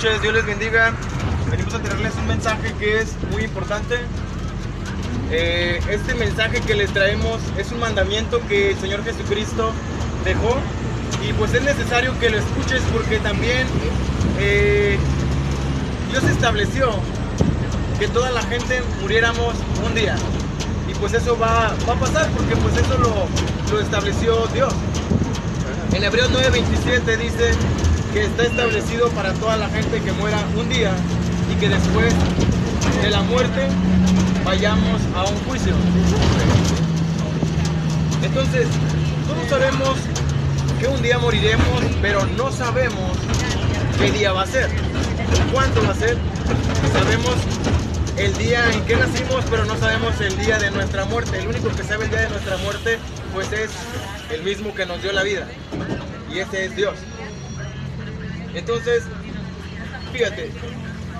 noches, Dios les bendiga. Venimos a traerles un mensaje que es muy importante. Este mensaje que les traemos es un mandamiento que el Señor Jesucristo dejó y pues es necesario que lo escuches porque también Dios estableció que toda la gente muriéramos un día y pues eso va a pasar porque pues eso lo estableció Dios. En Hebreos 9:27 dice que está establecido para toda la gente que muera un día y que después de la muerte vayamos a un juicio. Entonces, todos sabemos que un día moriremos, pero no sabemos qué día va a ser, cuándo va a ser. Sabemos el día en que nacimos, pero no sabemos el día de nuestra muerte. El único que sabe el día de nuestra muerte, pues es el mismo que nos dio la vida, y ese es Dios. Entonces, fíjate,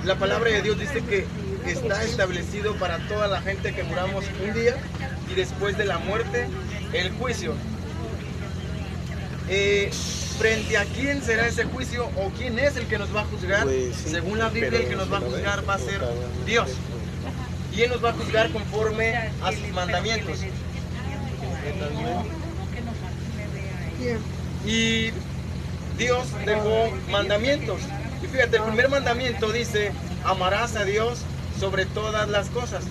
la palabra de Dios dice que está establecido para toda la gente que muramos un día y después de la muerte, el juicio. ¿Frente a quién será ese juicio o quién es el que nos va a juzgar? Pues sí, según la Biblia, el que nos va a juzgar va a ser Dios. Y Él nos va a juzgar conforme a sus mandamientos. Y Dios dejó mandamientos. Y fíjate, el primer mandamiento dice: amarás a Dios sobre todas las cosas.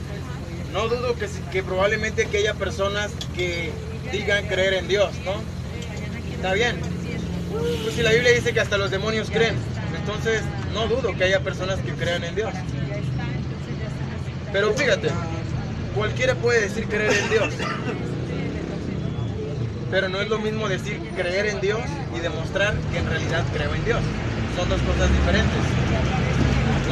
No dudo que probablemente que haya personas que digan creer en Dios, ¿no? Está bien. Pues si la Biblia dice que hasta los demonios creen, entonces no dudo que haya personas que crean en Dios. Pero fíjate, cualquiera puede decir creer en Dios, pero no es lo mismo decir creer en Dios y demostrar que en realidad creo en Dios. Son dos cosas diferentes.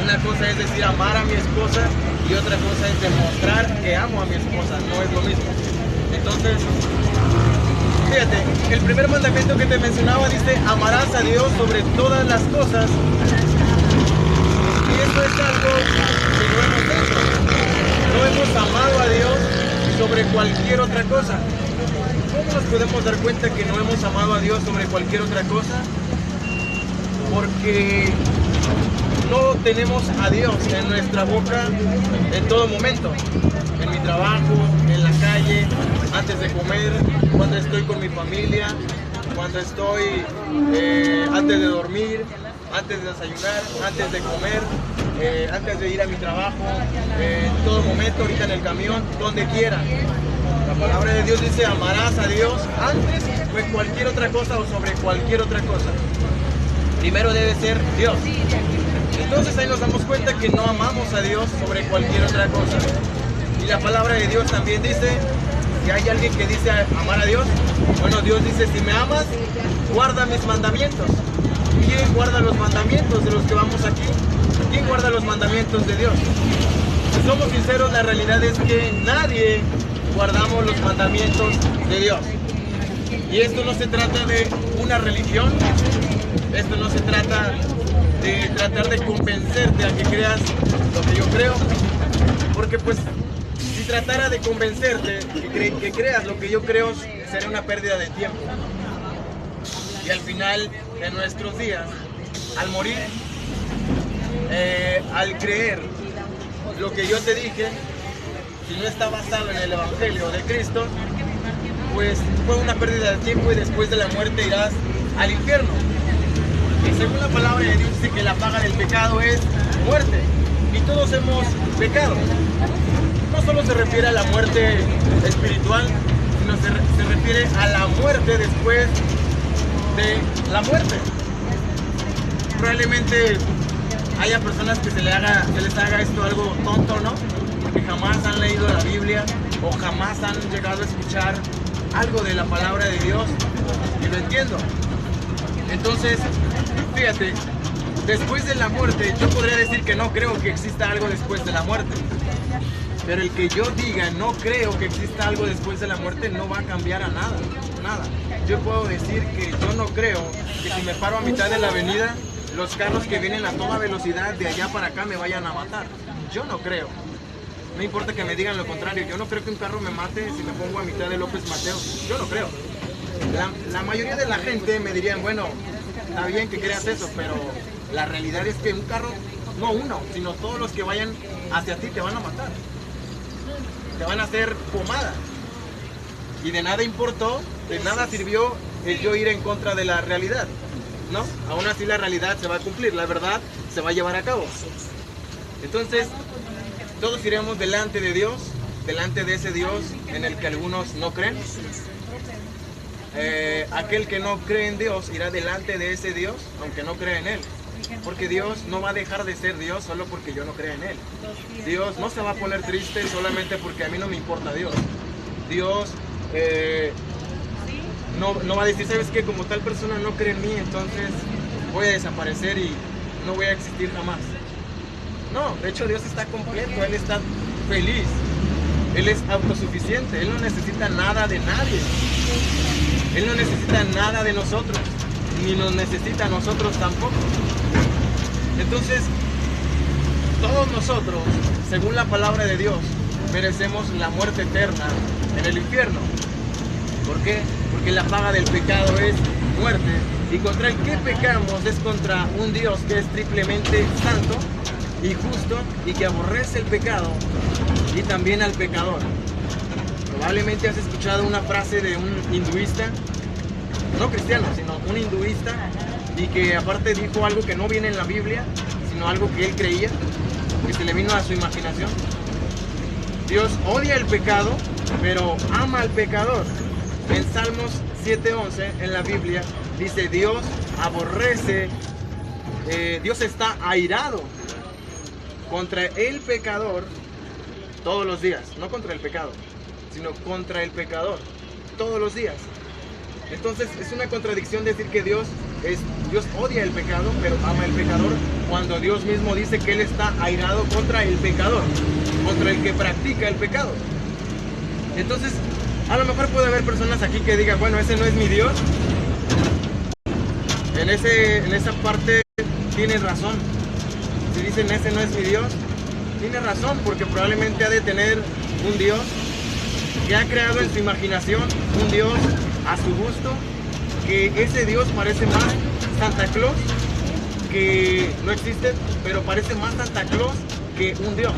Una cosa es decir amar a mi esposa y otra cosa es demostrar que amo a mi esposa. No es lo mismo. Entonces, fíjate, el primer mandamiento que te mencionaba dice: amarás a Dios sobre todas las cosas. Y esto es algo que no hemos hecho. No hemos amado a Dios sobre cualquier otra cosa. ¿Cómo nos podemos dar cuenta que no hemos amado a Dios sobre cualquier otra cosa? Porque no tenemos a Dios en nuestra boca en todo momento. En mi trabajo, en la calle, antes de comer, cuando estoy con mi familia, cuando estoy antes de dormir, antes de desayunar, antes de comer, antes de ir a mi trabajo, en todo momento, ahorita en el camión, donde quiera. La palabra de Dios dice: amarás a Dios antes de cualquier otra cosa o sobre cualquier otra cosa. Primero debe ser Dios. Entonces ahí nos damos cuenta que no amamos a Dios sobre cualquier otra cosa. Y la palabra de Dios también dice que hay alguien que dice amar a Dios. Bueno, Dios dice: si me amas, guarda mis mandamientos. ¿Quién guarda los mandamientos de los que vamos aquí? ¿Quién guarda los mandamientos de Dios? Si somos sinceros, la realidad es que nadie guardamos los mandamientos de Dios. Y esto no se trata de una religión. Esto no se trata de tratar de convencerte a que creas lo que yo creo. Porque pues si tratara de convencerte que creas lo que yo creo, sería una pérdida de tiempo. Y al final de nuestros días, al morir, al creer lo que yo te dije, si no está basado en el Evangelio de Cristo, pues fue una pérdida de tiempo y después de la muerte irás al infierno. Y según la palabra de Dios dice que la paga del pecado es muerte. Y todos hemos pecado. No solo se refiere a la muerte espiritual, sino se refiere a la muerte después de la muerte. Probablemente haya personas que se les haga esto algo tonto, ¿no? Porque jamás han leído la Biblia o jamás han llegado a escuchar algo de la palabra de Dios, y lo entiendo. Entonces, fíjate, después de la muerte, yo podría decir que no creo que exista algo después de la muerte. Pero el que yo diga no creo que exista algo después de la muerte no va a cambiar a nada, nada. Yo puedo decir que yo no creo que si me paro a mitad de la avenida, los carros que vienen a toda velocidad de allá para acá me vayan a matar. Yo no creo. No importa que me digan lo contrario, yo no creo que un carro me mate si me pongo a mitad de López Mateos. Yo no creo. La mayoría de la gente me dirían: bueno, está bien que creas eso, pero La realidad es que un carro, no uno, sino todos los que vayan hacia ti te van a matar. Te van a hacer pomada. Y de nada importó, de nada sirvió el yo ir en contra de la realidad, ¿no? Aún así la realidad se va a cumplir, la verdad se va a llevar a cabo. Entonces, todos iremos delante de Dios, delante de ese Dios en el que algunos no creen. Aquel que no cree en Dios irá delante de ese Dios, aunque no cree en Él. Porque Dios no va a dejar de ser Dios solo porque yo no creo en Él. Dios no se va a poner triste solamente porque a mí no me importa Dios. Dios no va a decir, ¿sabes qué? Como tal persona no cree en mí, entonces voy a desaparecer y no voy a existir jamás. No, de hecho Dios está completo, Él está feliz. Él es autosuficiente, Él no necesita nada de nadie. Él no necesita nada de nosotros, ni nos necesita a nosotros tampoco. Entonces, todos nosotros, según la palabra de Dios, merecemos la muerte eterna en el infierno. ¿Por qué? Porque la paga del pecado es muerte. Y contra el que pecamos es contra un Dios que es triplemente santo y justo y que aborrece el pecado y también al pecador. Probablemente has escuchado una frase de un hinduista, no cristiano, sino un hinduista, y que aparte dijo algo que no viene en la Biblia, sino algo que él creía, que se le vino a su imaginación. Dios odia el pecado, pero ama al pecador. En Salmos 7:11 en la Biblia dice: Dios aborrece, Dios está airado contra el pecador todos los días, no contra el pecado, sino contra el pecador todos los días. Entonces es una contradicción decir que Dios odia el pecado, pero ama al pecador, cuando Dios mismo dice que Él está airado contra el pecador, contra el que practica el pecado. Entonces, a lo mejor puede haber personas aquí que digan, bueno, ese no es mi Dios. En esa parte tienen razón. Si dicen ese no es mi Dios, tiene razón, porque probablemente ha de tener un Dios que ha creado en su imaginación, un Dios a su gusto, que ese Dios parece más Santa Claus, que no existe, pero parece más Santa Claus que un Dios.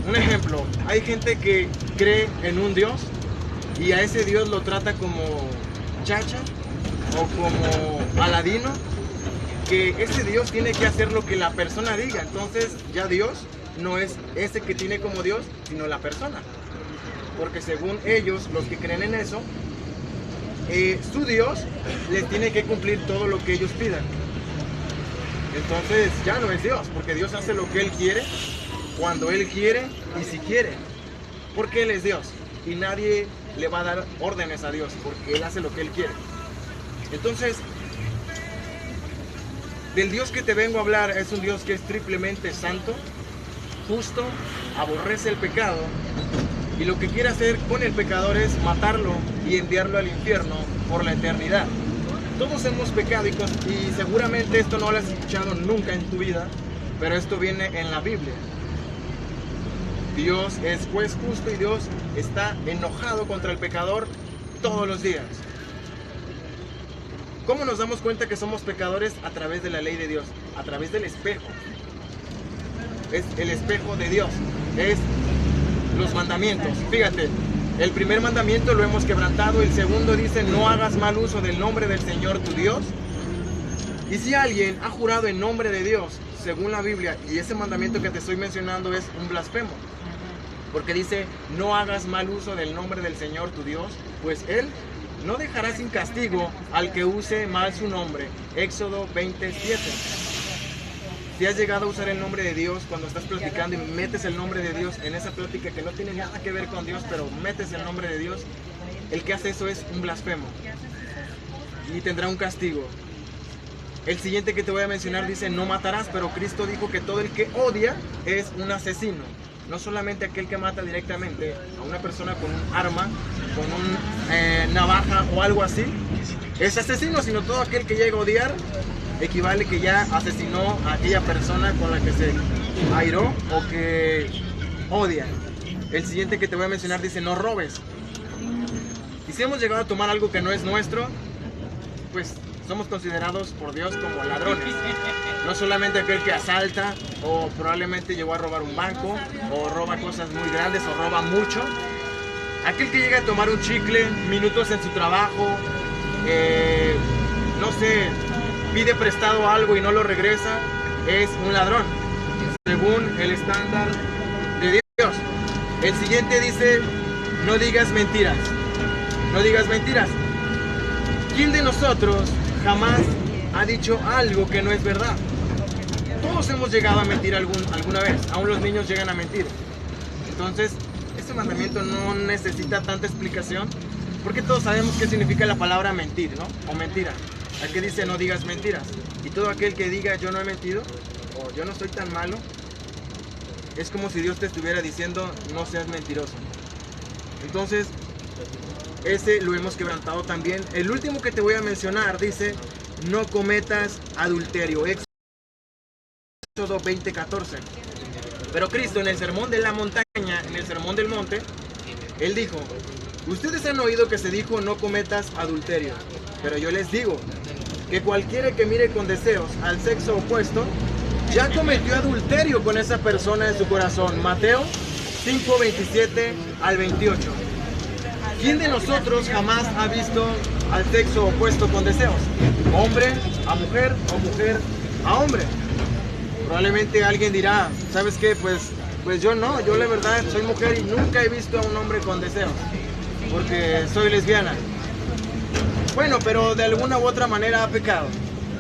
Un ejemplo, hay gente que cree en un Dios y a ese Dios lo trata como chacha o como Aladino, que ese Dios tiene que hacer lo que la persona diga. Entonces ya Dios no es ese que tiene como Dios, sino la persona. Porque según ellos, los que creen en eso, su Dios les tiene que cumplir todo lo que ellos pidan. Entonces ya no es Dios, porque Dios hace lo que Él quiere, cuando Él quiere y si quiere. Porque Él es Dios y nadie le va a dar órdenes a Dios, porque Él hace lo que Él quiere. Entonces, del Dios que te vengo a hablar es un Dios que es triplemente santo, justo, aborrece el pecado, y lo que quiere hacer con el pecador es matarlo y enviarlo al infierno por la eternidad. Todos hemos pecado y seguramente esto no lo has escuchado nunca en tu vida, pero esto viene en la Biblia. Dios es juez justo y Dios está enojado contra el pecador todos los días. ¿Cómo nos damos cuenta que somos pecadores? A través de la ley de Dios, a través del espejo. Es el espejo de Dios, es los mandamientos. Fíjate, el primer mandamiento lo hemos quebrantado, el segundo dice: no hagas mal uso del nombre del Señor tu Dios. Y si alguien ha jurado en nombre de Dios, según la Biblia, y ese mandamiento que te estoy mencionando es un blasfemo, porque dice: no hagas mal uso del nombre del Señor tu Dios, pues Él no dejará sin castigo al que use mal su nombre. Éxodo 27. Si has llegado a usar el nombre de Dios cuando estás platicando y metes el nombre de Dios en esa plática que no tiene nada que ver con Dios, pero metes el nombre de Dios, el que hace eso es un blasfemo y tendrá un castigo. El siguiente que te voy a mencionar dice: no matarás, pero Cristo dijo que todo el que odia es un asesino. No solamente aquel que mata directamente a una persona con un arma, con una navaja o algo así, es asesino, sino todo aquel que llega a odiar equivale que ya asesinó a aquella persona con la que se airó o que odia. El siguiente que te voy a mencionar dice: no robes. Y si hemos llegado a tomar algo que no es nuestro, pues somos considerados por Dios como ladrones. No solamente aquel que asalta o probablemente llegó a robar un banco o roba cosas muy grandes o roba mucho. Aquel que llega a tomar un chicle, minutos en su trabajo, no sé, pide prestado algo y no lo regresa, es un ladrón, según el estándar de Dios. El siguiente dice, no digas mentiras. No digas mentiras. ¿Quién de nosotros jamás ha dicho algo que no es verdad? Todos hemos llegado a mentir alguna vez. Aún los niños llegan a mentir. Entonces, este mandamiento no necesita tanta explicación, porque todos sabemos qué significa la palabra mentir, ¿no? O mentira. Aquí dice no digas mentiras. Y todo aquel que diga yo no he mentido, o yo no soy tan malo, es como si Dios te estuviera diciendo no seas mentiroso. Entonces, ese lo hemos quebrantado también. El último que te voy a mencionar dice no cometas adulterio. Éxodo 20:14. Pero Cristo en el sermón de la montaña, en el sermón del monte, Él dijo, ustedes han oído que se dijo no cometas adulterio, pero yo les digo que cualquiera que mire con deseos al sexo opuesto, ya cometió adulterio con esa persona en su corazón. Mateo 5:27 al 28. ¿Quién de nosotros jamás ha visto al sexo opuesto con deseos? Hombre a mujer o mujer a hombre. Probablemente alguien dirá, ¿sabes qué? Pues yo no, yo la verdad soy mujer y nunca he visto a un hombre con deseos, porque soy lesbiana. Bueno, pero de alguna u otra manera ha pecado.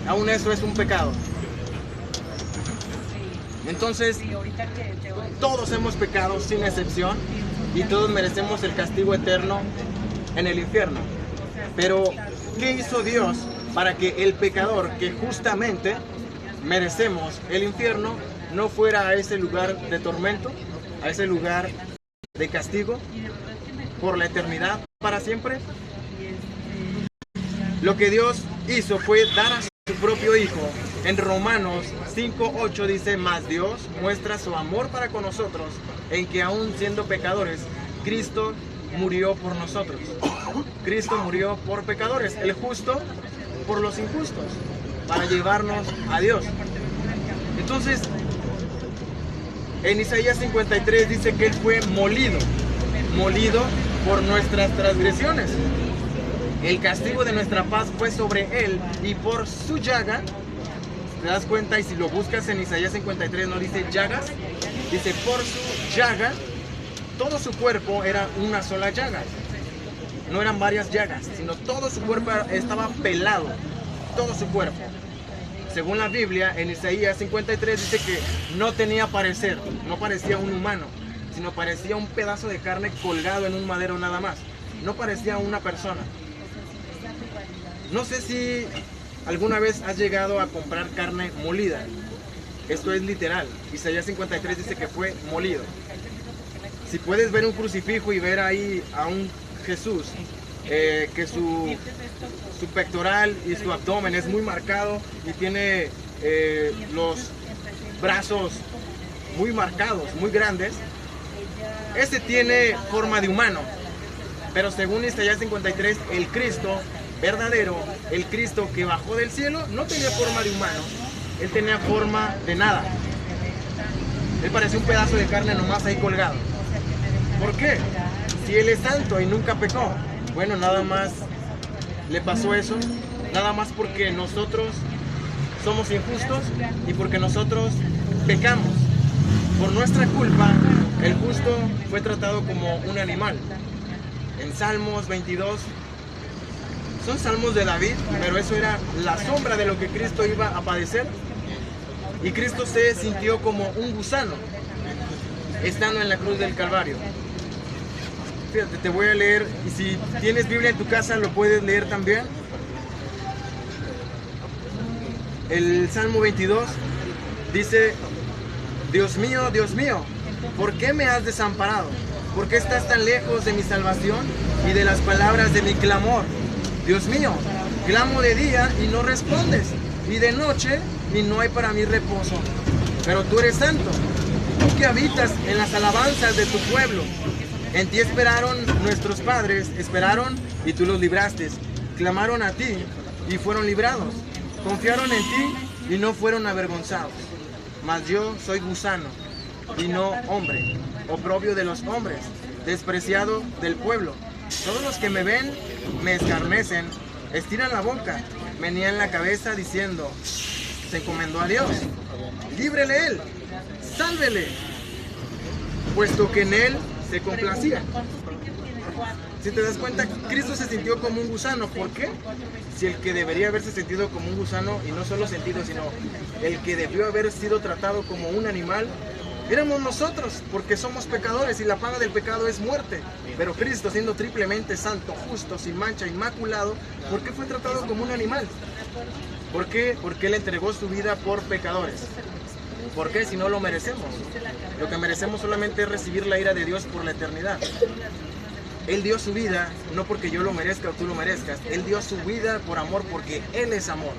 Aún eso es un pecado. Entonces, todos hemos pecado sin excepción y todos merecemos el castigo eterno en el infierno. Pero, ¿qué hizo Dios para que el pecador, que justamente merecemos el infierno, no fuera a ese lugar de tormento, a ese lugar de castigo por la eternidad para siempre? Lo que Dios hizo fue dar a su propio Hijo. En Romanos 5:8 dice, mas Dios muestra su amor para con nosotros en que aún siendo pecadores, Cristo murió por nosotros. Cristo murió por pecadores, el justo por los injustos, para llevarnos a Dios. Entonces, en Isaías 53 dice que Él fue molido por nuestras transgresiones. El castigo de nuestra paz fue sobre Él y por su llaga, ¿te das cuenta? Y si lo buscas en Isaías 53 no dice llagas, dice por su llaga, todo su cuerpo era una sola llaga. No eran varias llagas, sino todo su cuerpo estaba pelado, todo su cuerpo. Según la Biblia, en Isaías 53 dice que no tenía parecer, no parecía un humano, sino parecía un pedazo de carne colgado en un madero nada más. No parecía una persona. No sé si alguna vez has llegado a comprar carne molida. Esto es literal. Isaías 53 dice que fue molido. Si puedes ver un crucifijo y ver ahí a un Jesús, que su pectoral y su abdomen es muy marcado y tiene los brazos muy marcados, muy grandes, ese tiene forma de humano. Pero según Isaías 53, el Cristo verdadero, el Cristo que bajó del cielo, no tenía forma de humano, Él tenía forma de nada. Él parecía un pedazo de carne nomás ahí colgado. ¿Por qué? Si Él es santo y nunca pecó. Bueno, nada más le pasó eso, nada más porque nosotros somos injustos y porque nosotros pecamos. Por nuestra culpa, el justo fue tratado como un animal. En Salmos 22, son salmos de David, pero eso era la sombra de lo que Cristo iba a padecer. Y Cristo se sintió como un gusano, estando en la cruz del Calvario. Fíjate, te voy a leer, y si tienes Biblia en tu casa lo puedes leer también. El Salmo 22 dice, Dios mío, ¿por qué me has desamparado? ¿Por qué estás tan lejos de mi salvación y de las palabras de mi clamor? Dios mío, clamo de día y no respondes, y de noche y no hay para mí reposo. Pero tú eres santo, tú que habitas en las alabanzas de tu pueblo. En ti esperaron nuestros padres, esperaron y tú los libraste. Clamaron a ti y fueron librados. Confiaron en ti y no fueron avergonzados. Mas yo soy gusano y no hombre, oprobio de los hombres, despreciado del pueblo. Todos los que me ven me escarnecen, estiran la boca, menean la cabeza diciendo: se encomendó a Dios. Líbrele él, sálvele, puesto que en él se complacía. Si te das cuenta, Cristo se sintió como un gusano. ¿Por qué? Si el que debería haberse sentido como un gusano, y no solo sentido, sino el que debió haber sido tratado como un animal, éramos nosotros, porque somos pecadores y la paga del pecado es muerte. Pero Cristo, siendo triplemente santo, justo, sin mancha, inmaculado, ¿por qué fue tratado como un animal? ¿Por qué? Porque Él entregó su vida por pecadores. ¿Por qué? Si no lo merecemos. Lo que merecemos solamente es recibir la ira de Dios por la eternidad. Él dio su vida, no porque yo lo merezca o tú lo merezcas. Él dio su vida por amor, porque Él es amor.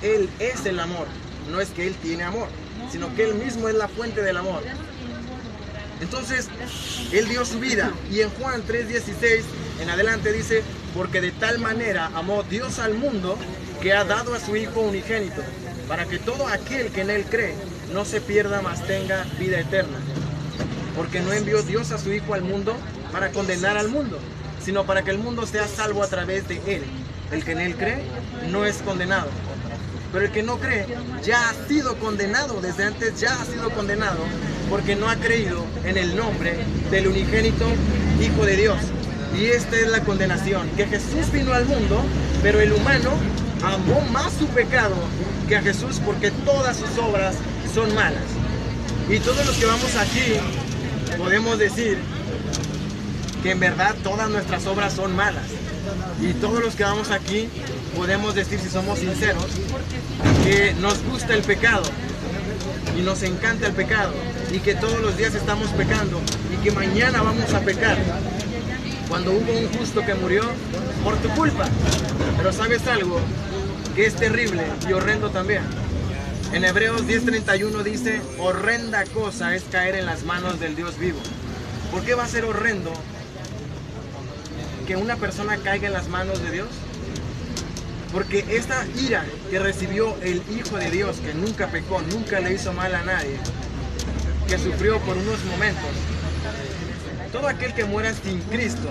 Él es el amor. No es que Él tiene amor, sino que Él mismo es la fuente del amor. Entonces, Él dio su vida. Y en Juan 3:16 en adelante dice: porque de tal manera amó Dios al mundo, que ha dado a su Hijo unigénito, para que todo aquel que en Él cree no se pierda, mas tenga vida eterna. Porque no envió Dios a su Hijo al mundo para condenar al mundo, sino para que el mundo sea salvo a través de Él. El que en Él cree no es condenado, pero el que no cree ya ha sido condenado, desde antes ya ha sido condenado, porque no ha creído en el nombre del unigénito Hijo de Dios. Y esta es la condenación, que Jesús vino al mundo, pero el humano amó más su pecado que a Jesús, porque todas sus obras son malas. Y todos los que vamos aquí podemos decir que en verdad todas nuestras obras son malas. Y todos los que vamos aquí podemos decir, si somos sinceros, que nos gusta el pecado y nos encanta el pecado, y que todos los días estamos pecando y que mañana vamos a pecar, cuando hubo un justo que murió por tu culpa. Pero ¿sabes algo? Que es terrible y horrendo también. En Hebreos 10:31 dice: horrenda cosa es caer en las manos del Dios vivo. ¿Por qué va a ser horrendo que una persona caiga en las manos de Dios? Porque esta ira que recibió el Hijo de Dios, que nunca pecó, nunca le hizo mal a nadie, que sufrió por unos momentos, todo aquel que muera sin Cristo,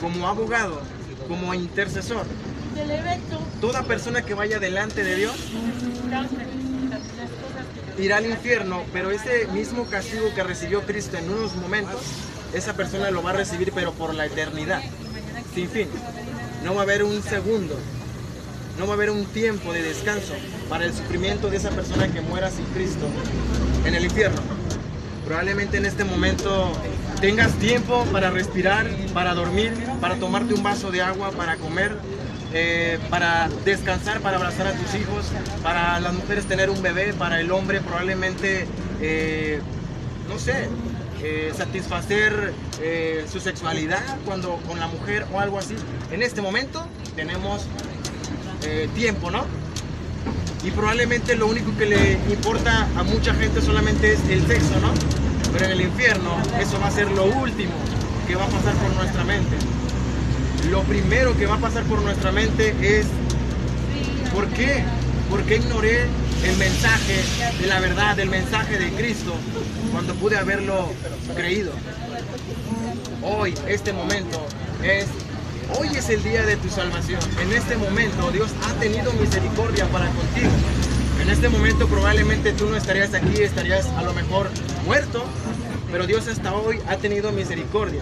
como abogado, como intercesor, toda persona que vaya delante de Dios irá al infierno, pero ese mismo castigo que recibió Cristo en unos momentos, esa persona lo va a recibir, pero por la eternidad, sin fin. No va a haber un segundo, no va a haber un tiempo de descanso para el sufrimiento de esa persona que muera sin Cristo en el infierno. Probablemente en este momento tengas tiempo para respirar, para dormir, para tomarte un vaso de agua, para comer, para descansar, para abrazar a tus hijos, para las mujeres tener un bebé, para el hombre probablemente, no sé, satisfacer su sexualidad cuando con la mujer o algo así. En este momento tenemos tiempo, ¿no? Y probablemente lo único que le importa a mucha gente solamente es el sexo, ¿no? Pero en el infierno eso va a ser lo último que va a pasar por nuestra mente. Lo primero que va a pasar por nuestra mente es: ¿por qué? ¿Por qué ignoré el mensaje de la verdad, el mensaje de Cristo, cuando pude haberlo creído? Hoy, este momento hoy es el día de tu salvación. En este momento Dios ha tenido misericordia para contigo. En este momento probablemente tú no estarías aquí, estarías a lo mejor muerto, pero Dios hasta hoy ha tenido misericordia.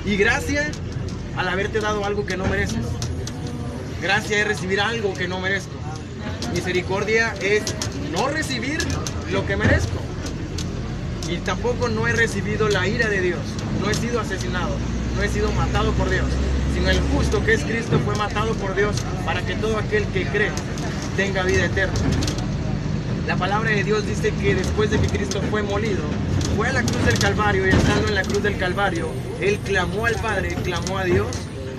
Y gracia al haberte dado algo que no mereces. Gracia es recibir algo que no merezco. Misericordia es no recibir lo que merezco. Y tampoco no he recibido la ira de Dios. No he sido asesinado, no he sido matado por Dios, sino el justo, que es Cristo, fue matado por Dios para que todo aquel que cree tenga vida eterna. La palabra de Dios dice que después de que Cristo fue molido, fue a la cruz del Calvario, y estando en la cruz del Calvario, Él clamó al Padre, clamó a Dios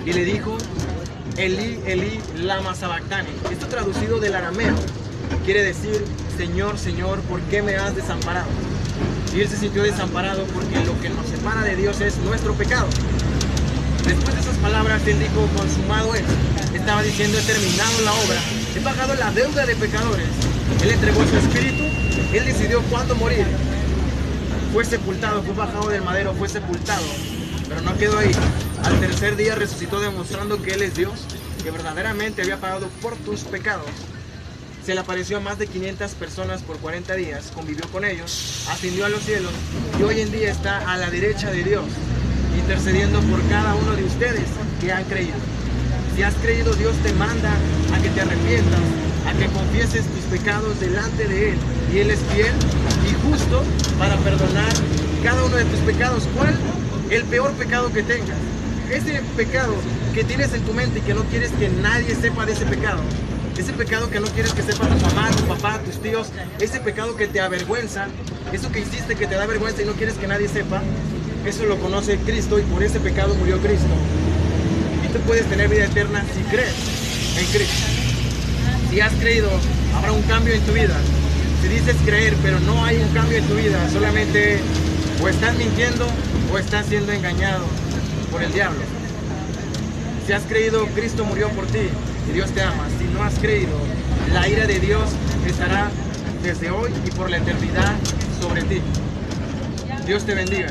y le dijo: Elí, Elí, lama sabactani. Esto traducido del arameo quiere decir: Señor, Señor, ¿por qué me has desamparado? Y Él se sintió desamparado porque lo que nos separa de Dios es nuestro pecado. Después de esas palabras, él dijo, consumado es. Estaba diciendo, he terminado la obra, he pagado la deuda de pecadores. Él entregó su espíritu, él decidió cuándo morir. Fue sepultado, fue bajado del madero, fue sepultado. Pero no quedó ahí. Al tercer día resucitó, demostrando que él es Dios, que verdaderamente había pagado por tus pecados. Se le apareció a más de 500 personas por 40 días, convivió con ellos, ascendió a los cielos y hoy en día está a la derecha de Dios, intercediendo por cada uno de ustedes que han creído. Si has creído, Dios te manda a que te arrepientas, a que confieses tus pecados delante de Él. Y Él es fiel y justo para perdonar cada uno de tus pecados. ¿Cuál? El peor pecado que tengas. Ese pecado que tienes en tu mente y que no quieres que nadie sepa de ese pecado. Ese pecado que no quieres que sepa tu mamá, tu papá, tus tíos. Ese pecado que te avergüenza. Eso que hiciste que te da vergüenza y no quieres que nadie sepa. Eso lo conoce Cristo y por ese pecado murió Cristo. Y tú puedes tener vida eterna si crees en Cristo. Si has creído, habrá un cambio en tu vida. Si dices creer, pero no hay un cambio en tu vida, solamente o estás mintiendo o estás siendo engañado por el diablo. Si has creído, Cristo murió por ti y Dios te ama. Si no has creído, la ira de Dios estará desde hoy y por la eternidad sobre ti. Dios te bendiga.